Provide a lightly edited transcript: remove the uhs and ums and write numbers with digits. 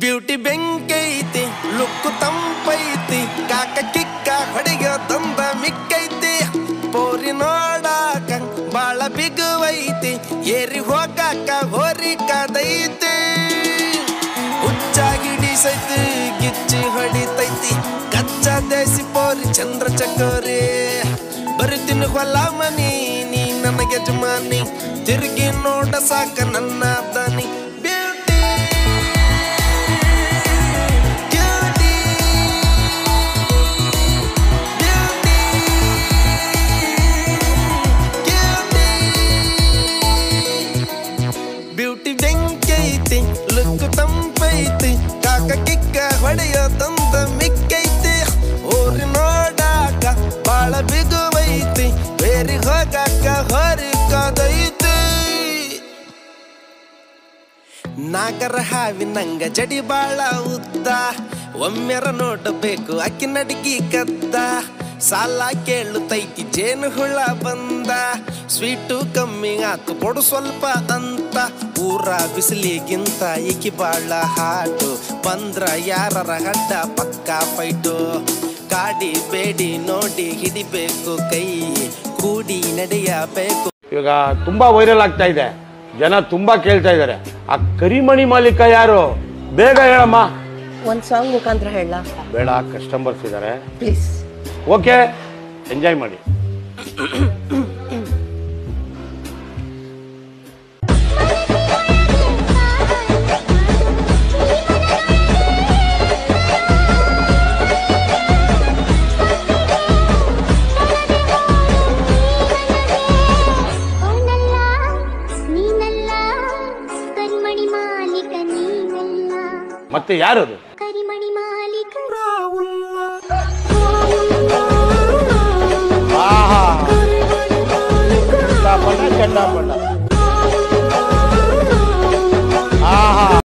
Beauty ಬೆಂಕೈತಿ look ತಂಪೈತಿ ಕಾಕ ಕಿಕ್ಕ ಹೊಡೆಯೋ ತಂದ ಮಿಕ್ಕೈತಿ ಪೋರಿ ನೋಡಾಕ ಬಾಳ ಬಿಗುವೈತಿ ಏರಿ ಹೋಗಾಕ ಹೋರಿ ಕದೈತಿ ಹುಚ್ಚಾಗಿಡಿಸೈತಿ ಗಿಚ್ಚಿ ಹೊಡಿತೈತಿ ಕಚ್ಚಾ ದೇಸಿ ಪೋರಿ ಚಂದ್ರ ಚಕೋರಿ ಬರುತ್ತೀನಿ ಹೊಲ ಮನಿ ನೀ ನನಗೆ ಯಜಮಾನಿ ತಿರುಗಿ ನೋಡ ಸಾಕ ನನ್ನ ದನಿ ಬ್ಯೂಟಿ ಬೆಂಕೈತಿ ಲುಕ್ಕು ತಂಪೈತಿ ಕಾಕ ಕಿಕ್ಕ ಹೊಡೆಯೋ ತಂದ ಮಿಕ್ಕೈತಿ ಊರಿ ನೋಡಾಕ ಬಾಳ ಬಿಗುವೈತಿ ಬೇರಿ ಹೋಗಾಕ ಹೊರಿ ಕದೈತಿ ನಾಗರ ಹಾವಿನಂಗ ಜಡಿ ಬಾಳ ಉದ್ದ ಒಮ್ಮೆರ ನೋಡಬೇಕು ಅಕ್ಕಿ ನಡಿಗಿ ಕದ್ದ ಸಾಲ ಕೇಳುತ್ತೈತಿ ಜೇನು ಹುಳ ಬಂದ ಸ್ವೀಟು ಕಮ್ಮಿ ಆತು ಕೊಡು ಸ್ವಲ್ಪ ಅಂತ ಊರ ಬಿಸಿಲಿಗಿಂತ ಈಕಿ ಬಾಳ ಹಾಟು ಬಂದ್ರ ಯಾರರ ಗಡ್ಡ ಪಕ್ಕ ಫೈಟು ಕಾಡಿ ಬೇಡಿ ನೋಡಿ ಹಿಡಿಬೇಕು ಕೈ ಕೂಡಿ ನಡೆಯಬೇಕು. ಇವಾಗ ತುಂಬಾ ವೈರಲ್ ಆಗ್ತಾ ಇದೆ, ಜನ ತುಂಬಾ ಕೇಳ್ತಾ ಇದಾರೆ. ಆ ಕರಿಮಣಿ ಮಾಲೀಕ ಯಾರು ಬೇಗ ಹೇಳಮ್ಮ. ಒಂದ್ ಸಾಂಗ್ ಮುಖಾಂತರ ಹೇಳ. ಬೇಡ, ಕಸ್ಟಮರ್ಸ್ ಇದಾರೆ. ಪ್ಲೀಸ್. ಓಕೆ, ಎಂಜಾಯ್ ಮಾಡಿ. ಮತ್ತೆ ಯಾರದು? ಕರಿಮಣಿ ಮಾಲೀಕ ಆಹಾ, ಚಂಡಾಪಣ್ಣ.